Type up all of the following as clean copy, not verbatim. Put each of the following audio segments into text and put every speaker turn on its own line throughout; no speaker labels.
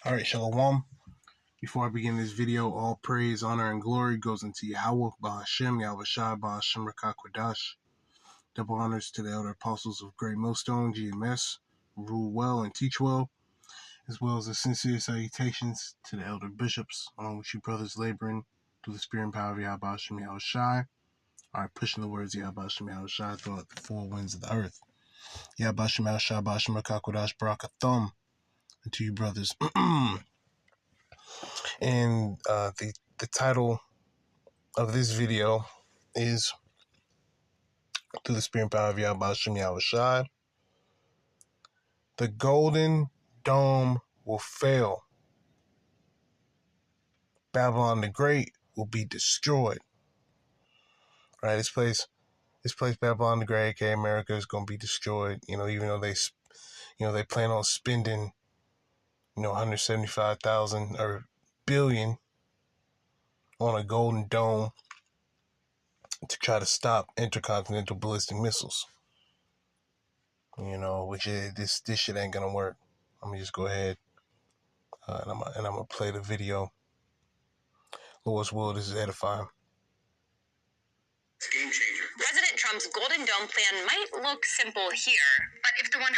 Alright, Shalom. Before I begin this video, all praise, honor, and glory goes into Yahweh, Bahashem, Yahweh Shai, Bahashem, Rakakwadash. Double honors to the elder apostles of Great Millstone, GMS, who rule well and teach well, as well as the sincere salutations to the elder bishops, along with you brothers laboring through the spirit and power of Yahweh Bahashem, Yahweh Shai. Alright, pushing the words of Yahweh Bahashem, Yahweh Shai throughout the four winds of the earth. Yahweh Bahashem, Yahweh Shai, Bahashem, Rakakwadash, Barakathum, and to you brothers. And the title of this video is Through the Spirit and Power of Yahweh Shem Yahweh Shai. The Golden Dome will fail. Babylon the Great will be destroyed. Right, this place, Babylon the Great, aka America, is going to be destroyed. Even though they plan on spending, 175,000 or billion on a golden dome to try to stop intercontinental ballistic missiles. Which this shit ain't gonna work. I'm gonna just go ahead and I'm gonna play the video. Lord's will, this is edifying.
Game changer. President Trump's Golden Dome plan might look simple here, but if the $175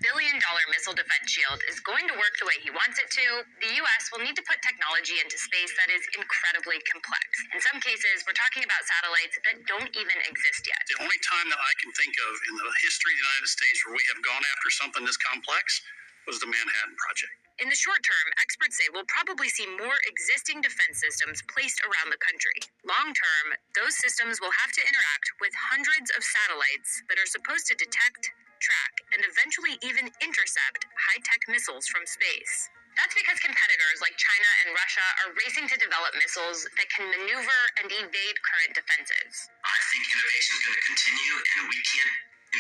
billion missile defense shield is going to work the way he wants it to, the U.S. will need to put technology into space that is incredibly complex. In some cases, we're talking about satellites that don't even exist yet.
The only time that I can think of in the history of the United States where we have gone after something this complex was the Manhattan Project.
In the short term, experts say we'll probably see more existing defense systems placed around the country. Long term, those systems will have to interact with hundreds of satellites that are supposed to detect, track, and eventually even intercept high-tech missiles from space. That's because competitors like China and Russia are racing to develop missiles that can maneuver and evade current defenses.
I think innovation is going to continue, and we can't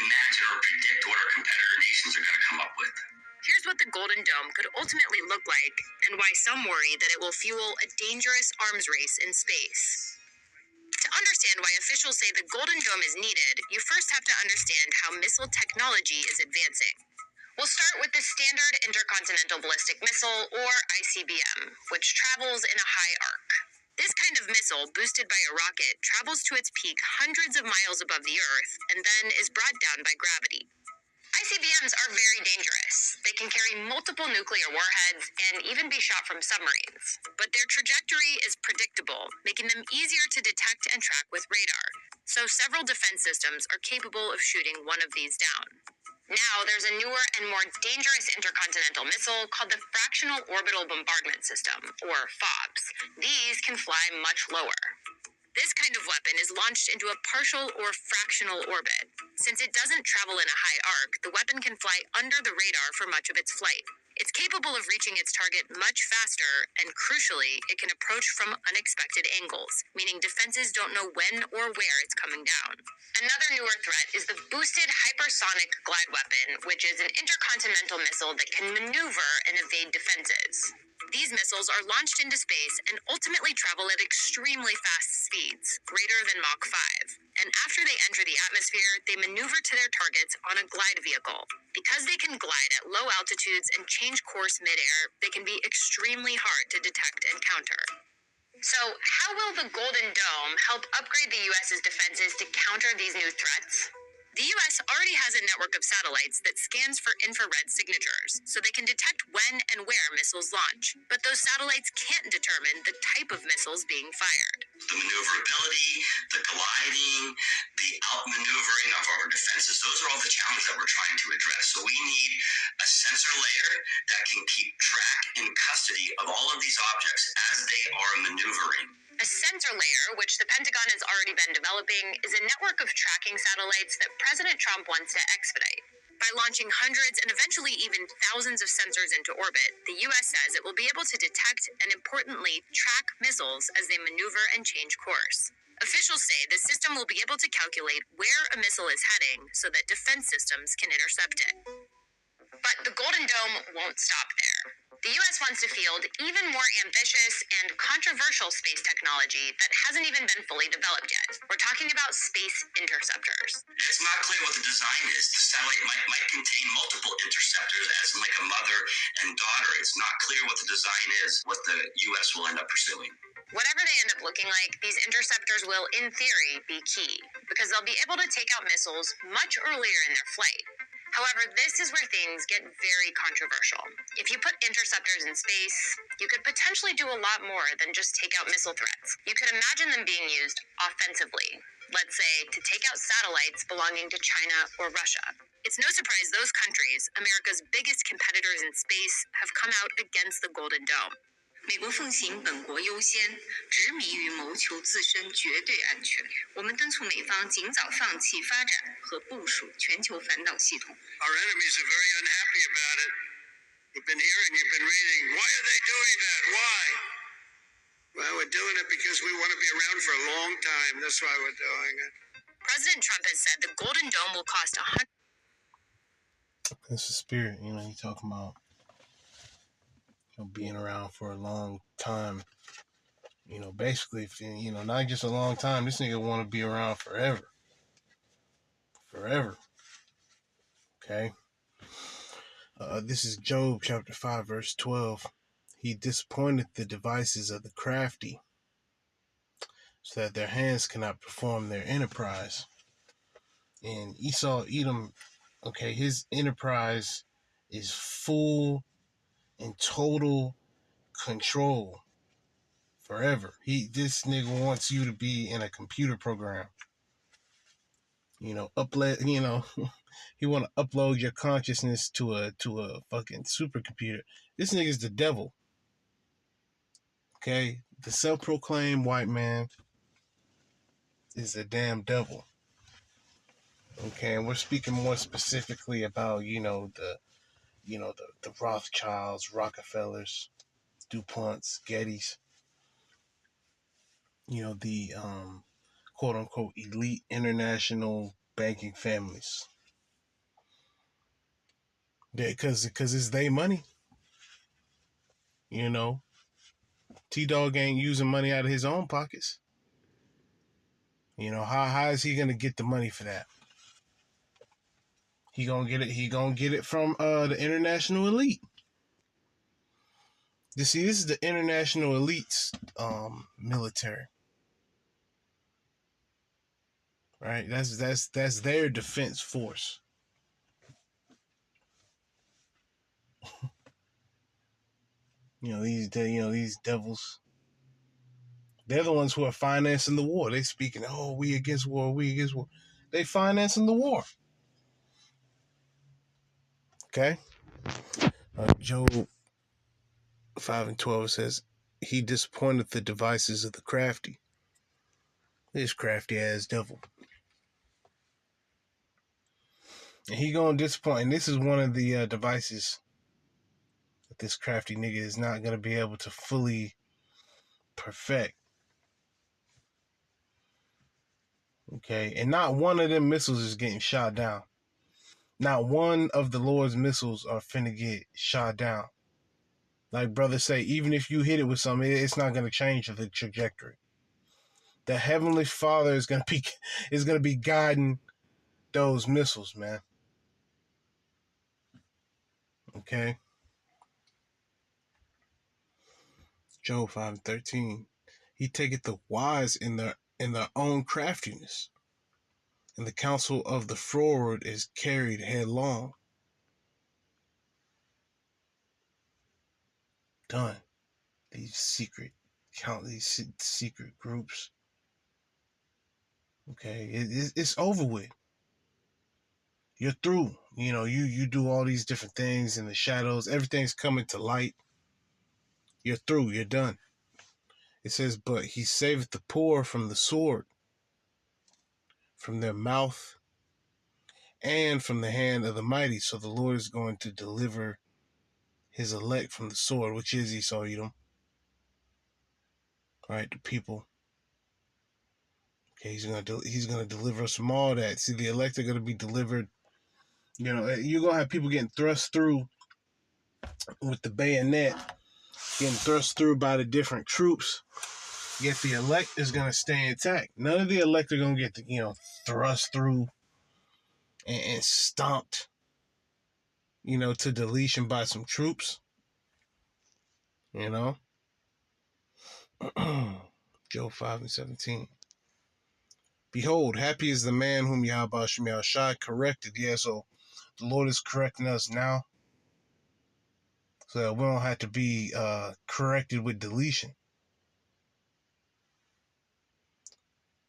imagine or predict what our competitor nations are going to come up with.
Here's what the Golden Dome could ultimately look like, and why some worry that it will fuel a dangerous arms race in space. To understand why officials say the Golden Dome is needed, you first have to understand how missile technology is advancing. We'll start with the Standard Intercontinental Ballistic Missile, or ICBM, which travels in a high arc. This kind of missile, boosted by a rocket, travels to its peak hundreds of miles above the Earth, and then is brought down by gravity. ICBMs are very dangerous. They can carry multiple nuclear warheads and even be shot from submarines. But their trajectory is predictable, making them easier to detect and track with radar. So several defense systems are capable of shooting one of these down. Now, there's a newer and more dangerous intercontinental missile called the Fractional Orbital Bombardment System, or FOBS. These can fly much lower. This kind of weapon is launched into a partial or fractional orbit. Since it doesn't travel in a high arc, the weapon can fly under the radar for much of its flight. It's capable of reaching its target much faster, and crucially, it can approach from unexpected angles, meaning defenses don't know when or where it's coming down. Another newer threat is the Boosted Hypersonic Glide Weapon, which is an intercontinental missile that can maneuver and evade defenses. These missiles are launched into space and ultimately travel at extremely fast speeds, greater than Mach 5. And after they enter the atmosphere, they maneuver to their targets on a glide vehicle. Because they can glide at low altitudes and change course midair, they can be extremely hard to detect and counter. So, how will the Golden Dome help upgrade the U.S.'s defenses to counter these new threats? The U.S. already has a network of satellites that scans for infrared signatures, so they can detect when and where missiles launch. But those satellites can't determine the type of missiles being fired.
The maneuverability, the gliding, the outmaneuvering of our defenses, those are all the challenges that we're trying to address. So we need a sensor layer that can keep track and custody of all of these objects as they are maneuvering.
A sensor layer, which the Pentagon has already been developing, is a network of tracking satellites that President Trump wants to expedite. By launching hundreds and eventually even thousands of sensors into orbit, the U.S. says it will be able to detect and, importantly, track missiles as they maneuver and change course. Officials say the system will be able to calculate where a missile is heading so that defense systems can intercept it. But the Golden Dome won't stop there. The US wants to field even more ambitious and controversial space technology that hasn't even been fully developed yet. We're talking about space interceptors.
It's not clear what the design is. The satellite might contain multiple interceptors, as in like a mother and daughter. It's not clear what the design is, what the U.S. will end up pursuing.
Whatever they end up looking like, these interceptors will, in theory, be key, because they'll be able to take out missiles much earlier in their flight. However, this is where things get very controversial. If you put interceptors in space, you could potentially do a lot more than just take out missile threats. You could imagine them being used offensively, let's say to take out satellites belonging to China or Russia. It's no surprise those countries, America's biggest competitors in space, have come out against the Golden Dome.
美国奉行本国优先，执迷于谋求自身绝对安全。我们敦促美方尽早放弃发展和部署全球反导系统。
Our enemies are very unhappy about it. You've been hearing, you've been reading. Why are they doing that? Why? Well, we're doing it because we want to be around for a long time. That's why we're doing it.
President Trump has said the Golden Dome will cost $100.
That's the spirit, you talking about being around for a long time. Basically, not just a long time. This nigga want to be around forever. Forever. Okay? This is Job chapter 5, verse 12. He disappointed the devices of the crafty, so that their hands cannot perform their enterprise. And Esau, Edom, okay, his enterprise is full and total control forever. This nigga wants you to be in a computer program. Upload, he want to upload your consciousness to a fucking supercomputer. This nigga's the devil. Okay? The self-proclaimed white man is a damn devil. Okay, and we're speaking more specifically about, the Rothschilds, Rockefellers, DuPonts, Gettys, the quote unquote elite international banking families. Because it's their money. T-Dog ain't using money out of his own pockets. How is he gonna get the money for that? He gonna get it from the international elite. You see, this is the international elite's military. Right? That's their defense force. These devils. They're the ones who are financing the war. They speaking, we against war, we against war. They financing the war. Okay? Job 5 and 12 says, he disappointed the devices of the crafty. This crafty ass devil. And he gonna disappoint. And this is one of the devices that this crafty nigga is not gonna be able to fully perfect. Okay, and not one of them missiles is getting shot down. Not one of the Lord's missiles are finna get shot down. Like brothers say, even if you hit it with something, it's not gonna change the trajectory. The Heavenly Father is gonna be guiding those missiles, man. Okay. Job 5:13. He taketh the wise in their own craftiness, and the counsel of the froward is carried headlong. Done. These secret groups. Okay, it's over with. You're through. You do all these different things in the shadows. Everything's coming to light. You're through. You're done. It says, but he saveth the poor from the sword, from their mouth, and from the hand of the mighty. So the Lord is going to deliver his elect from the sword, which is Esau, Edom. Right, the people. Okay, he's gonna deliver us from all that. See, the elect are gonna be delivered. You're gonna have people getting thrust through with the bayonet getting thrust through by the different troops. Yet the elect is going to stay intact. None of the elect are going to get, thrust through and stomped, to deletion by some troops. Job 5:17. Behold, happy is the man whom Yahweh Shem Yahushai corrected. Yeah, so the Lord is correcting us now, so that we don't have to be corrected with deletion.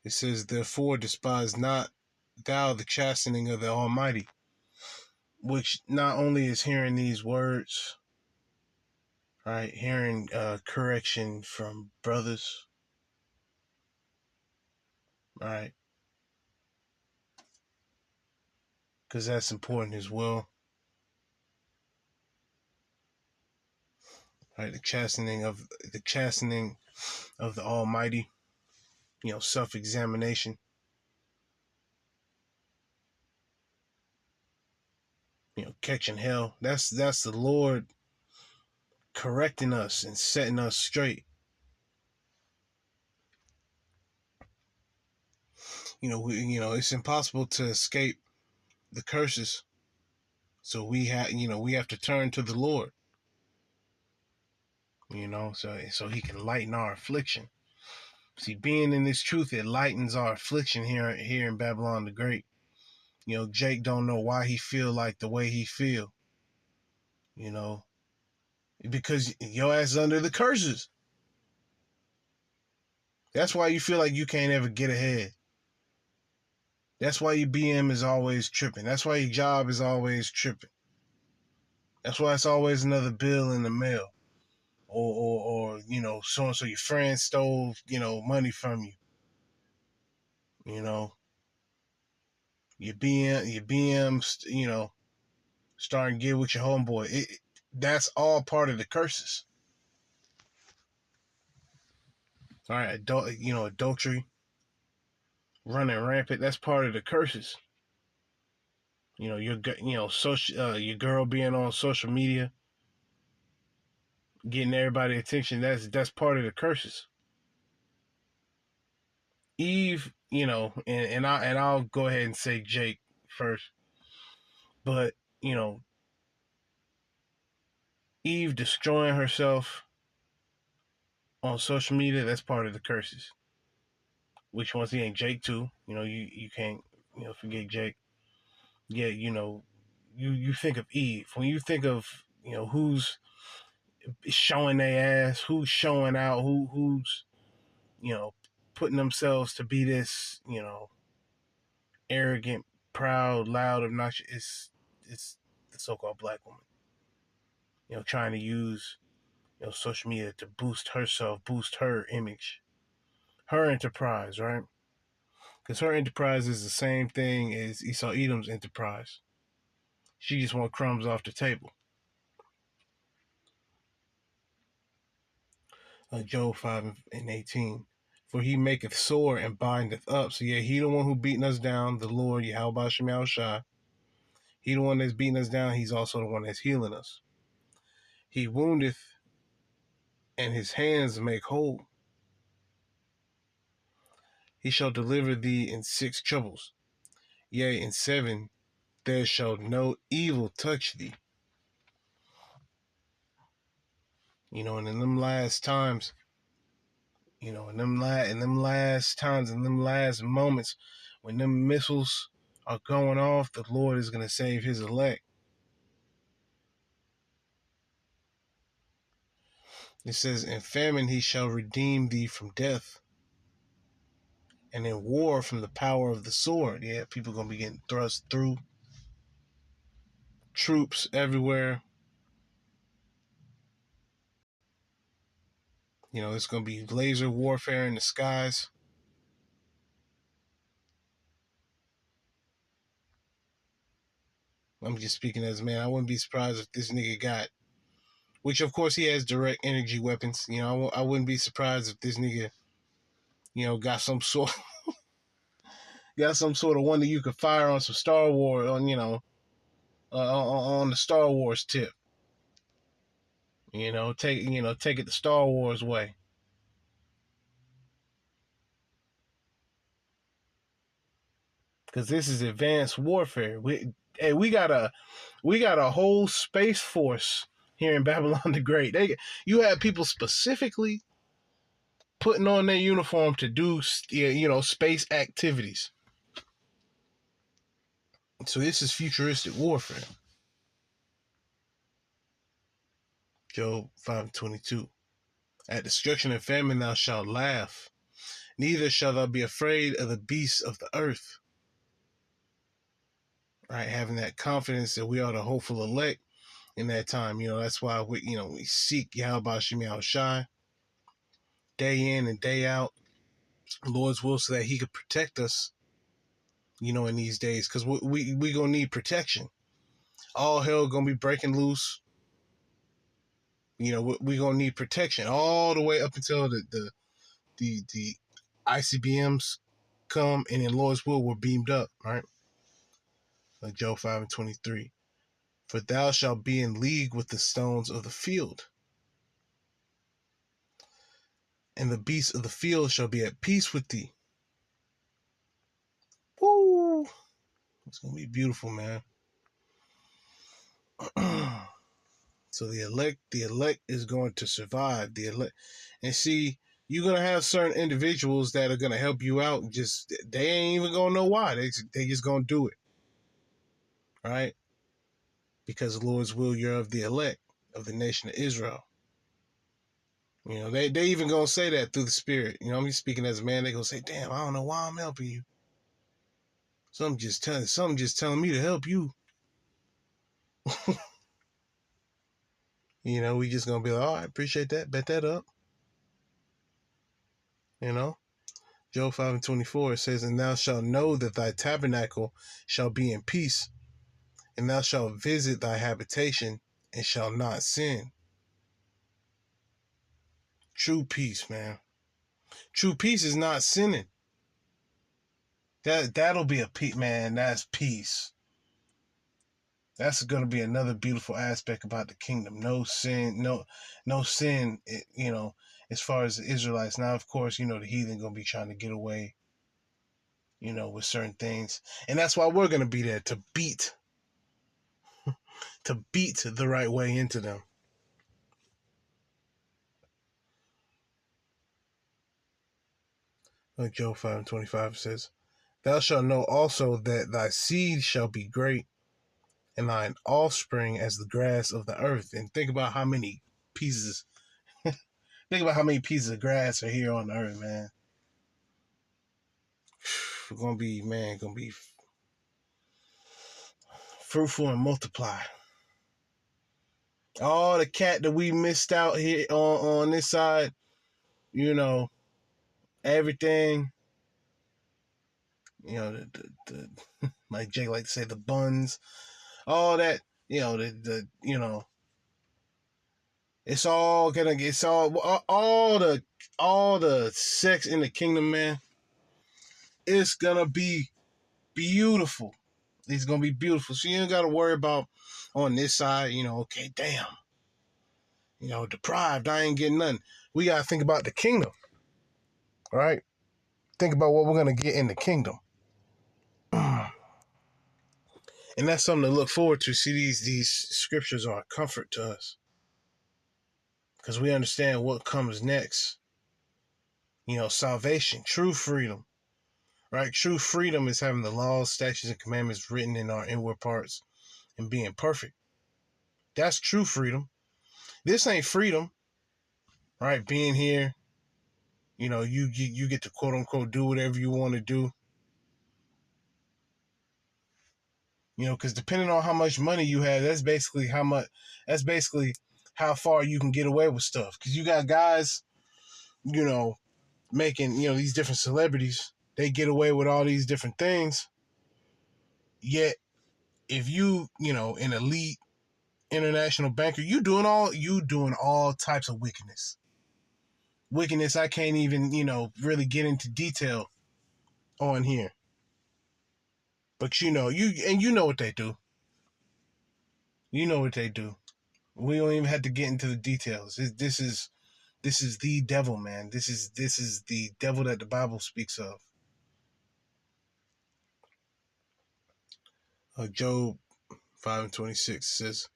It says, therefore, despise not thou the chastening of the Almighty, which not only is hearing these words, right, hearing correction from brothers, right, because that's important as well, right, the chastening of the Almighty, self-examination, catching hell. That's the Lord correcting us and setting us straight. It's impossible to escape the curses. So we have to turn to the Lord, so he can lighten our affliction. See, being in this truth, it lightens our affliction here in Babylon the Great. Jake don't know why he feel like the way he feel, because your ass is under the curses. That's why you feel like you can't ever get ahead. That's why your BM is always tripping. That's why your job is always tripping. That's why it's always another bill in the mail. Or so-and-so your friend stole, money from you. Your BM, starting to get with your homeboy. That's all part of the curses. All right, adultery, running rampant. That's part of the curses. Your girl being on social media, getting everybody's attention. That's part of the curses. Eve, and I'll go ahead and say Jake first, but Eve destroying herself on social media, that's part of the curses. Which once again, Jake too. You can't forget Jake. Yeah, you think of Eve when you think of who's showing their ass, who's showing out, who's putting themselves to be this arrogant, proud, loud, obnoxious. It's the so-called black woman. Trying to use social media to boost herself, boost her image, her enterprise, right? Because her enterprise is the same thing as Esau Edom's enterprise. She just want crumbs off the table. Job 5:18. For he maketh sore and bindeth up. So yeah, he the one who beating us down, the Lord, Yahweh Shem Yahushai. He the one that's beating us down. He's also the one that's healing us. He woundeth and his hands make whole. He shall deliver thee in 6 troubles. Yea, in 7 there shall no evil touch thee. And in them last times, in them last moments, when them missiles are going off, the Lord is going to save his elect. It says, in famine he shall redeem thee from death, and in war from the power of the sword. Yeah, people are going to be getting thrust through. Troops everywhere. It's going to be laser warfare in the skies. I'm just speaking as a man. I wouldn't be surprised if this nigga got, which of course he has direct energy weapons. I wouldn't be surprised if this nigga, got some sort of one that you could fire on some Star Wars on the Star Wars tip. Take it the Star Wars way. Because this is advanced warfare. We got a whole space force here in Babylon the Great. You have people specifically putting on their uniform to do space activities. So this is futuristic warfare. Job 5:22. At destruction and famine thou shalt laugh, neither shalt thou be afraid of the beasts of the earth. Right, having that confidence that we are the hopeful elect in that time. That's why we seek Yahweh Shem Yahushai day in and day out, Lord's will, so that He could protect us. In these days, because we gonna need protection. All hell gonna be breaking loose. We gonna need protection all the way up until the ICBMs come, and in Lord's will we're beamed up, right? Like Job 5:23. For thou shalt be in league with the stones of the field, and the beasts of the field shall be at peace with thee. Woo! It's gonna be beautiful, man. So the elect is going to survive. The elect, and see, you're gonna have certain individuals that are gonna help you out. Just they ain't even gonna know why. They just gonna do it, right? Because the Lord's will, you're of the elect of the nation of Israel. They even gonna say that through the Spirit. I'm just speaking as a man. They gonna say, "Damn, I don't know why I'm helping you. Something just telling me to help you." We just gonna be like, "Oh, I appreciate that. Bet that up." Job 5:24 says, "And thou shalt know that thy tabernacle shall be in peace, and thou shalt visit thy habitation, and shalt not sin." True peace, man. True peace is not sinning. That'll be a peace, man. That's peace. That's going to be another beautiful aspect about the kingdom. No sin, no sin. As far as the Israelites. Now, of course, the heathen going to be trying to get away, with certain things, and that's why we're going to be there to beat the right way into them. Like Job 5:25 says, "Thou shalt know also that thy seed shall be great, and thine offspring as the grass of the earth." And think about how many pieces of grass are here on the earth, man. We're gonna be fruitful and multiply. All the cat that we missed out here on this side, everything, the like Jake like to say, the buns, all that, it's all all the sex in the kingdom, man. It's gonna be beautiful. It's gonna be beautiful. So you ain't gotta worry about on this side, okay, damn, deprived, I ain't getting nothing. We gotta think about the kingdom, right? Think about what we're gonna get in the kingdom. And that's something to look forward to. See, these scriptures are a comfort to us, because we understand what comes next. Salvation, true freedom, right? True freedom is having the laws, statutes, and commandments written in our inward parts and being perfect. That's true freedom. This ain't freedom, right? Being here, you get to quote unquote do whatever you want to do. Because depending on how much money you have, that's basically how far you can get away with stuff. Because you got guys, making, these different celebrities, they get away with all these different things. Yet, if an elite international banker, you doing all types of wickedness. Wickedness I can't even, really get into detail on here. But you know what they do. You know what they do. We don't even have to get into the details. This is the devil, man. This is the devil that the Bible speaks of. Job 5:26 says,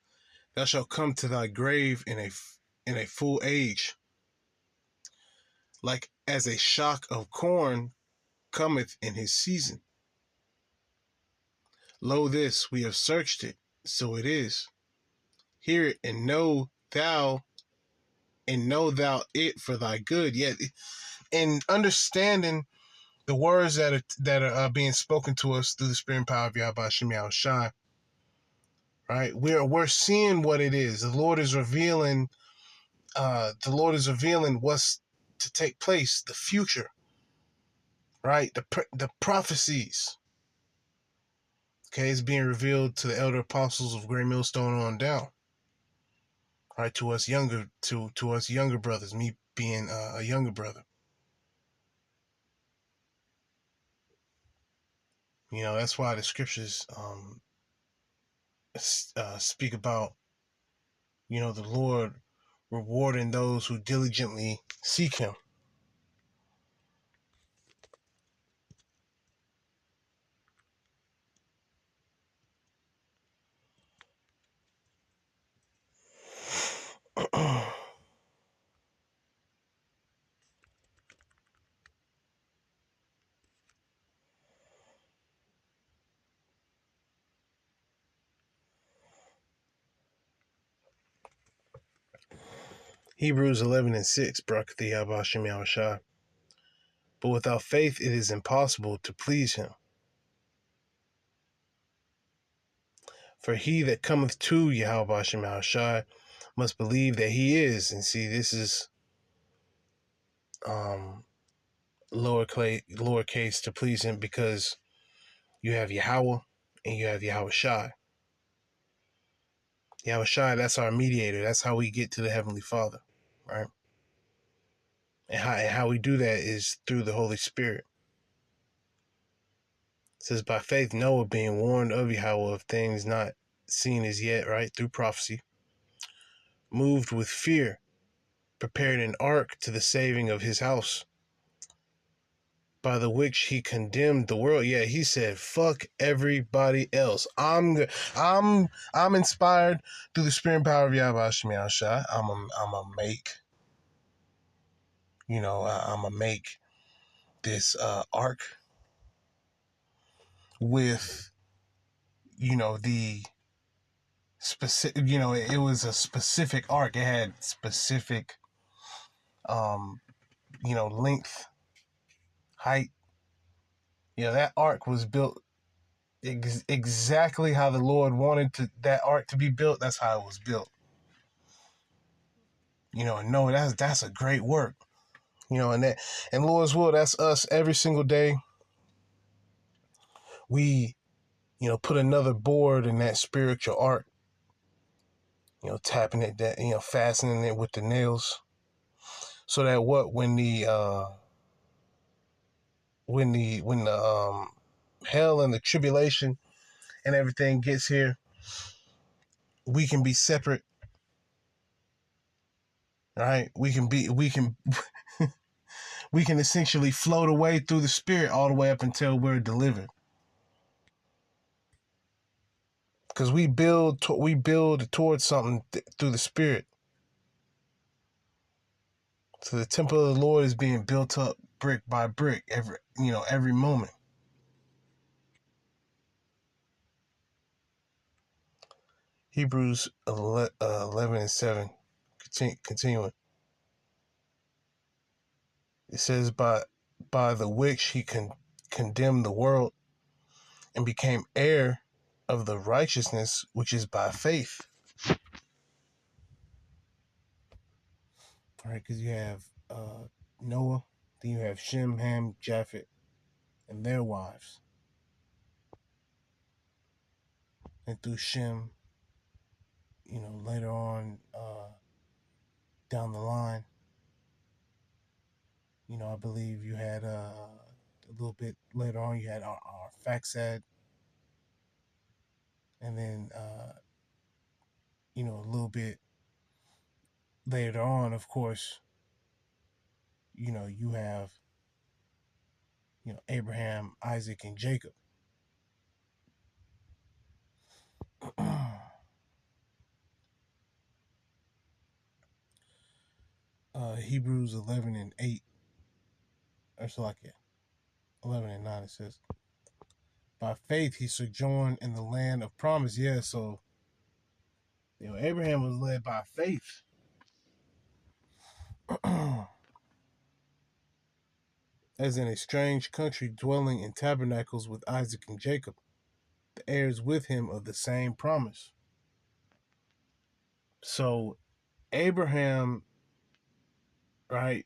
"Thou shalt come to thy grave in a full age, like as a shock of corn cometh in his season. Lo, this we have searched it, so it is. Hear it and know thou it for thy good." Yet, in understanding the words that are being spoken to us through the spirit and power of Yahweh Shem Yahushua, right? We're seeing what it is. The Lord is revealing. The Lord is revealing what's to take place, the future, right? The prophecies. Okay, it's being revealed to the elder apostles of Great Millstone on down, right? To us younger brothers. Me being a younger brother. You know, that's why the scriptures speak about, you know, the Lord rewarding those who diligently seek him. Hebrews 11:6, Barakati Yahweh Shem Yahushua. But without faith it is impossible to please him. For he that cometh to Yahweh Shem Yahushua must believe that he is. And see, this is lowercase to please him, because you have Yahweh and you have Yahushua. Yahushua, that's our mediator. That's how we get to the Heavenly Father, right? And how we do that is through the Holy Spirit. It says, by faith, Noah, being warned of Yahweh of things not seen as yet, right, through prophecy, moved with fear, prepared an ark to the saving of his house, by the which he condemned the world. Yeah, he said, "Fuck everybody else. I'm inspired through the spirit and power of Yahweh Shem Yahushua. I'm a make, you know, I'm gonna make this ark with, you know, the specific, you know, it was a specific arc. It had specific, you know, length, height. You know, that ark was built exactly how the Lord wanted that ark to be built. That's how it was built. You know, and no, that's a great work. You know, and Lord's will, that's us every single day. We, you know, put another board in that spiritual ark. You know, tapping it, that, you know, fastening it with the nails, so that when the hell and the tribulation and everything gets here, we can be separate, right? We can we can essentially float away through the spirit all the way up until we're delivered, because we build towards something through the spirit. So the temple of the Lord is being built up brick by brick every moment. Hebrews 11:7, continuing. It says, by the which he condemned the world and became heir of the righteousness which is by faith. All right, because you have Noah, then you have Shem, Ham, Japheth, and their wives. And through Shem, you know, later on down the line, you know, I believe you had a little bit later on, you had our Faxad, and then, you know, a little bit later on, of course, you have, Abraham, Isaac, and Jacob. Hebrews 11:8, or so like 11:9, it says, by faith he sojourned in the land of promise. Yeah, so Abraham was led by faith. As in a strange country, dwelling in tabernacles with Isaac and Jacob, the heirs with him of the same promise. So Abraham, right,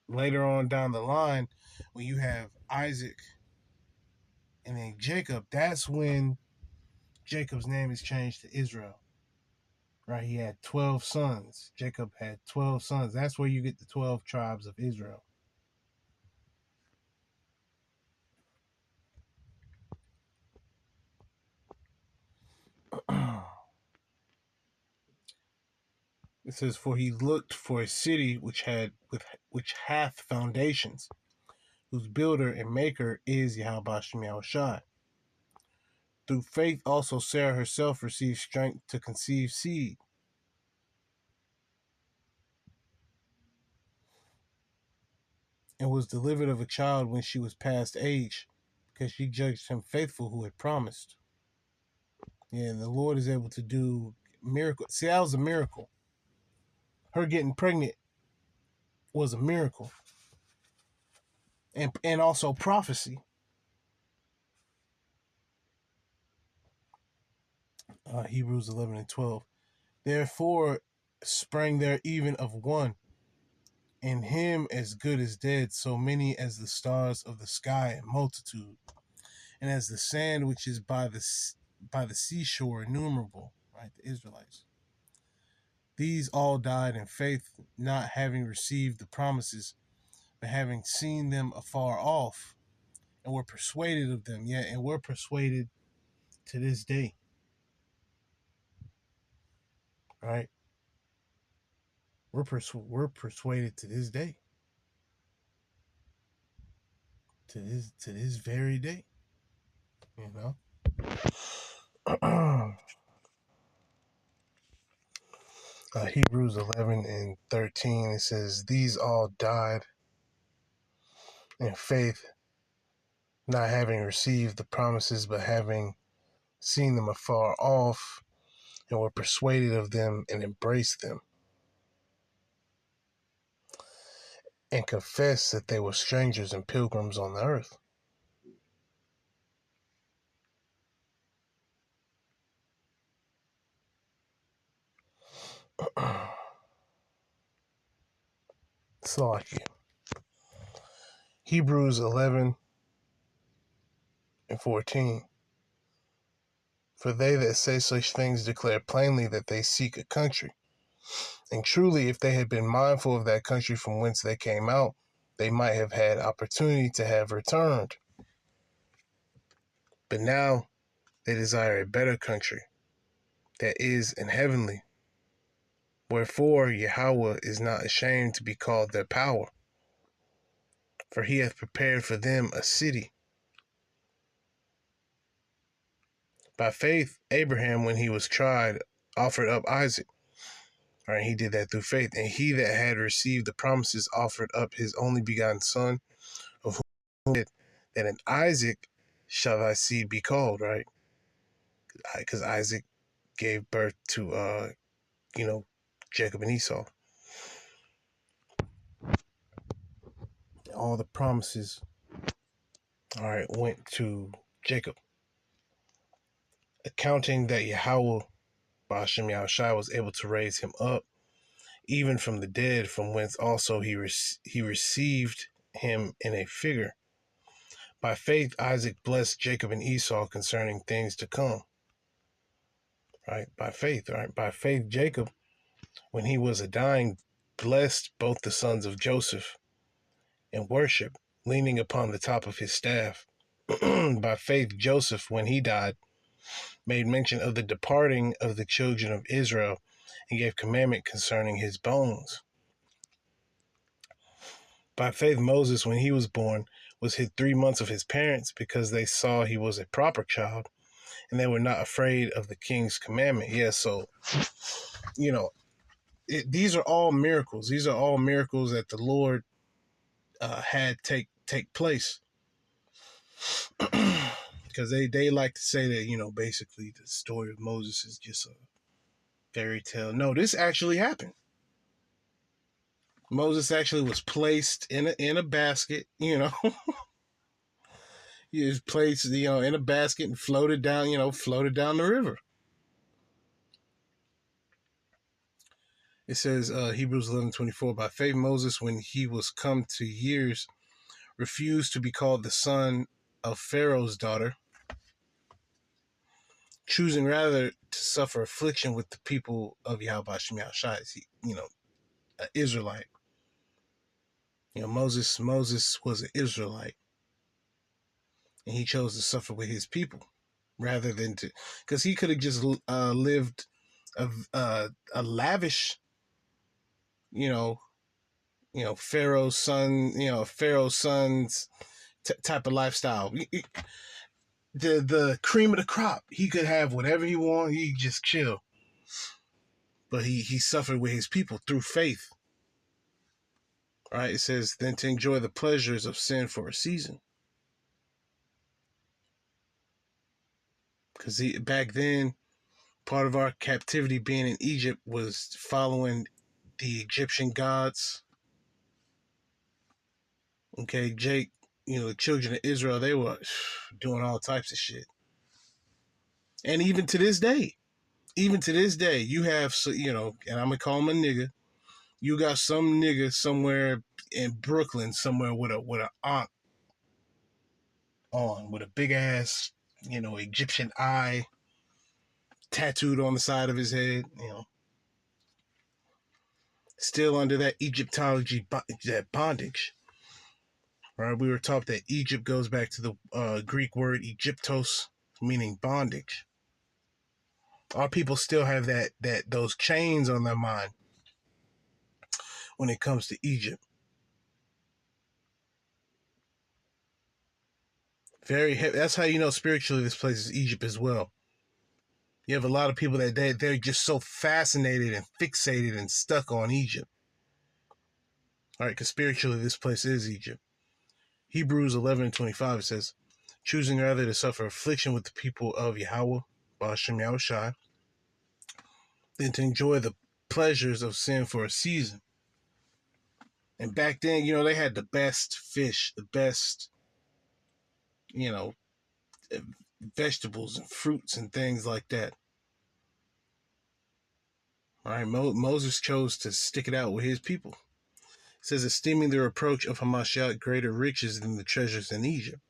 later on down the line, when you have Isaac and then Jacob, that's when Jacob's name is changed to Israel. Right? He had 12 sons. Jacob had 12 sons. That's where you get the 12 tribes of Israel. It says, for he looked for a city which hath foundations, whose builder and maker is Yahweh Shem Yahushai. Through faith also Sarah herself received strength to conceive seed, and was delivered of a child when she was past age, because she judged him faithful who had promised. Yeah, and the Lord is able to do miracles. See, that was a miracle. Her getting pregnant was a miracle. And also prophecy. Hebrews 11:12. Therefore sprang there even of one, and him as good as dead, so many as the stars of the sky in multitude, and as the sand which is by the seashore innumerable. Right, the Israelites. These all died in faith, not having received the promises, but having seen them afar off, and were persuaded of them. Yeah, and we're persuaded to this day. Right? We're persuaded to this day. To this very day. Hebrews 11:13, it says, these all died in faith, not having received the promises, but having seen them afar off, and were persuaded of them and embraced them, and confessed that they were strangers and pilgrims on the earth. Slacky. Hebrews 11:14. For they that say such things declare plainly that they seek a country. And truly, if they had been mindful of that country from whence they came out, they might have had opportunity to have returned. But now they desire a better country, that is, an heavenly. Wherefore Yahweh is not ashamed to be called their power, for he hath prepared for them a city. By faith, Abraham, when he was tried, offered up Isaac. Right, he did that through faith. And he that had received the promises offered up his only begotten son, of whom that in Isaac shall thy seed be called, right? Because Isaac gave birth to, Jacob and Esau. All the promises, all right, went to Jacob. Accounting that Yahweh, Ba'ashem Yahushai, was able to raise him up, even from the dead, from whence also he received him in a figure. By faith, Isaac blessed Jacob and Esau concerning things to come. Right? By faith, right? By faith, Jacob, when he was a dying, blessed both the sons of Joseph in worship, leaning upon the top of his staff. By faith, Joseph, when he died, made mention of the departing of the children of Israel, and gave commandment concerning his bones. By faith, Moses, when he was born, was hid 3 months of his parents because they saw he was a proper child, and they were not afraid of the king's commandment. Yeah, so, you know, these are all miracles. These are all miracles that the Lord had take place. Because they like to say that, you know, basically the story of Moses is just a fairy tale. No, this actually happened. Moses actually was placed in a basket, you know. He was placed, you know, in a basket and floated down the river. It says, Hebrews 11:24, by faith Moses, when he was come to years, refused to be called the son of Pharaoh's daughter, choosing rather to suffer affliction with the people of Yahweh Shem Yahushai, you know, an Israelite. You know, Moses was an Israelite, and he chose to suffer with his people rather than to, because he could have just lived a lavish, you know, Pharaoh's son's type of lifestyle. The cream of the crop. He could have whatever he want. He just chill. But he suffered with his people through faith. All right, it says, then to enjoy the pleasures of sin for a season. Because back then, part of our captivity being in Egypt was following the Egyptian gods. Okay, Jake, you know, the children of Israel, they were doing all types of shit. And even to this day, you have, you know, and I'm going to call him a nigga. You got some nigga somewhere in Brooklyn, somewhere with an aunt on, with a big ass, you know, Egyptian eye tattooed on the side of his head, you know, still under that Egyptology, that bondage. Right? We were taught that Egypt goes back to the Greek word Egyptos, meaning bondage. Our people still have those chains on their mind when it comes to Egypt. Very heavy. That's how you know spiritually this place is Egypt as well. You have a lot of people that they're just so fascinated and fixated and stuck on Egypt. All right, because spiritually this place is Egypt. Hebrews 11:25 says, choosing rather to suffer affliction with the people of Yahweh, Ba'ashem Yahushai, than to enjoy the pleasures of sin for a season. And back then, you know, they had the best fish, the best, you know, vegetables and fruits and things like that. All right, Moses chose to stick it out with his people. It says, esteeming the reproach of Hamashiach greater riches than the treasures in Egypt.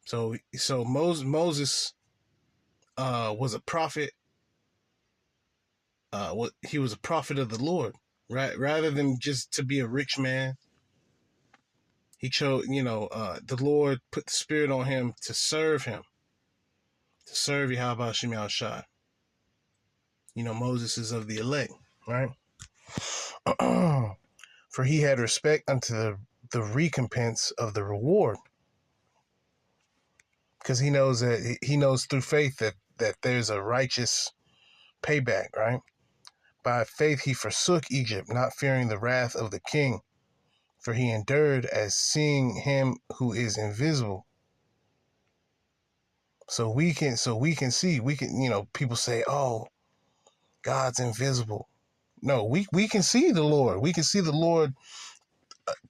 So Moses was a prophet. He was a prophet of the Lord, right? Rather than just to be a rich man, he chose, you know, the Lord put the spirit on him to serve Yahweh Shem Yahushai. You know, Moses is of the elect, right? For he had respect unto the recompense of the reward. Because he knows through faith that there's a righteous payback, right? By faith he forsook Egypt, not fearing the wrath of the king, for he endured as seeing him who is invisible. So we can see, you know, people say, oh, God's invisible. No, we can see the Lord. We can see the Lord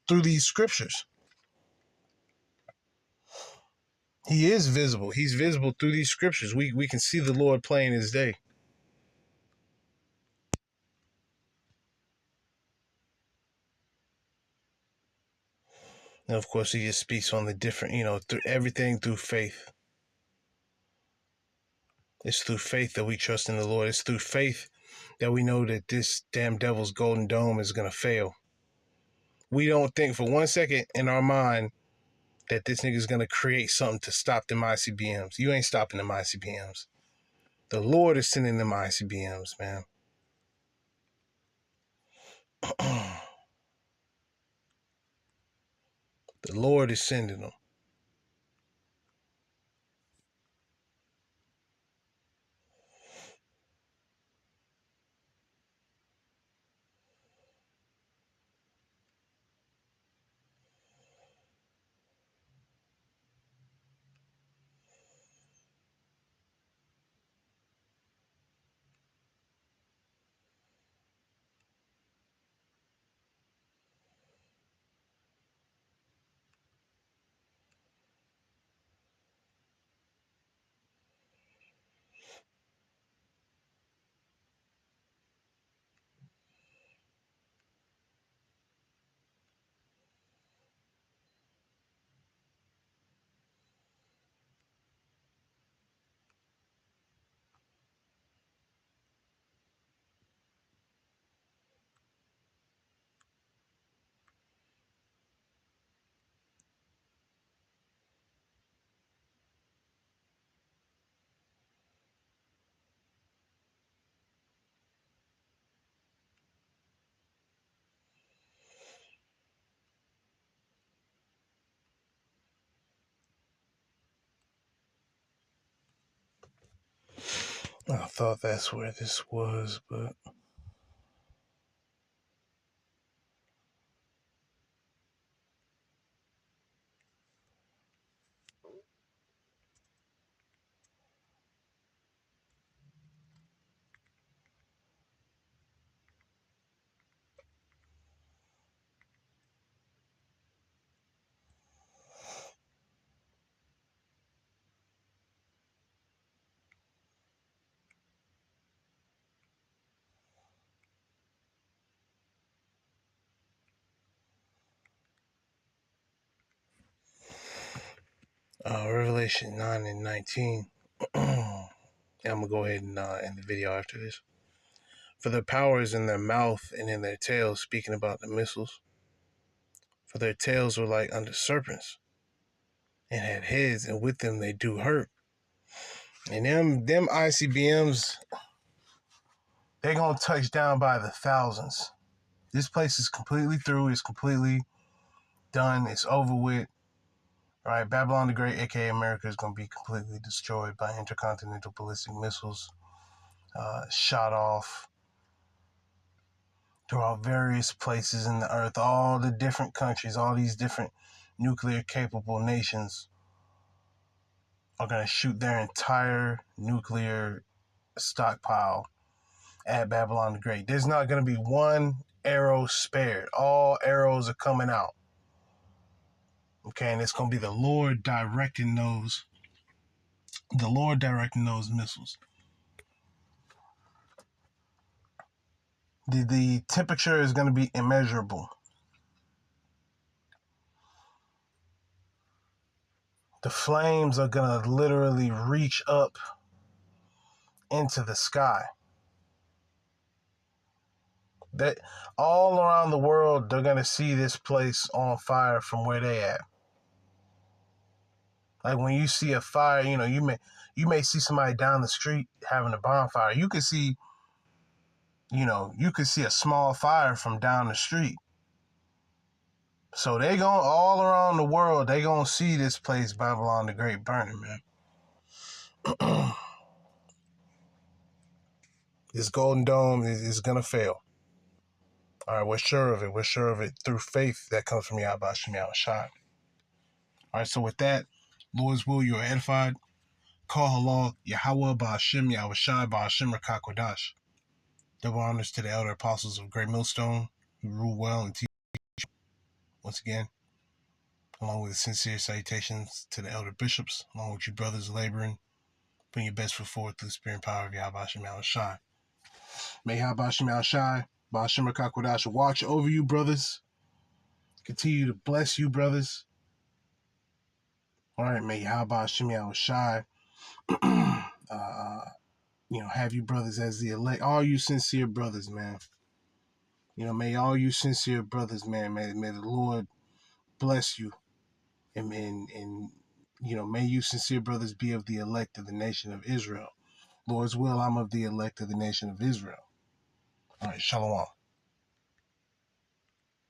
through these scriptures. He is visible. He's visible through these scriptures. We can see the Lord plain as day. And of course, he just speaks on the different, you know, through everything through faith. It's through faith that we trust in the Lord. It's through faith that we know that this damn devil's golden dome is going to fail. We don't think for 1 second in our mind that this nigga's going to create something to stop them ICBMs. You ain't stopping them ICBMs. The Lord is sending them ICBMs, man. The Lord is sending them. I thought that's where this was, but Revelation 9 and 19. I'm going to go ahead and end the video after this. For their power is in their mouth and in their tails, speaking about the missiles. For their tails were like unto serpents, and had heads, and with them they do hurt. And them ICBMs, they're going to touch down by the thousands. This place is completely through. It's completely done. It's over with. All right, Babylon the Great, aka America, is going to be completely destroyed by intercontinental ballistic missiles shot off throughout various places in the earth. All the different countries, all these different nuclear capable nations are going to shoot their entire nuclear stockpile at Babylon the Great. There's not going to be one arrow spared. All arrows are coming out. Okay, and it's going to be the Lord directing those missiles. The temperature is going to be immeasurable. The flames are going to literally reach up into the sky. That all around the world, they're going to see this place on fire from where they at. Like when you see a fire, you may see somebody down the street having a bonfire. You could see a small fire from down the street. So they going all around the world, they going to see this place, Babylon the Great, burning, man. This golden dome is going to fail. All right, we're sure of it. We're sure of it through faith that comes from Yahweh Shem Shai. All right, so with that, Lord's will, you are edified. Call halal, Yahweh Ba'ashem, Yahweh Shai, Ba'ashem Rakakwadash. Double honors to the elder apostles of Great Millstone, who rule well and teach once again, along with sincere salutations to the elder bishops, along with you brothers laboring, putting your best foot forward through the spirit and power of Yahweh Shem Shai. May Yahweh Shem Shai, Ba'ashem Rakakwadash, watch over you, brothers. Continue to bless you, brothers. All right, may Yahweh Shem Shai, have you brothers as the elect, all you sincere brothers, man. May all you sincere brothers, man, may the Lord bless you. And may you sincere brothers be of the elect of the nation of Israel. Lord's will, I'm of the elect of the nation of Israel. All right, shalom.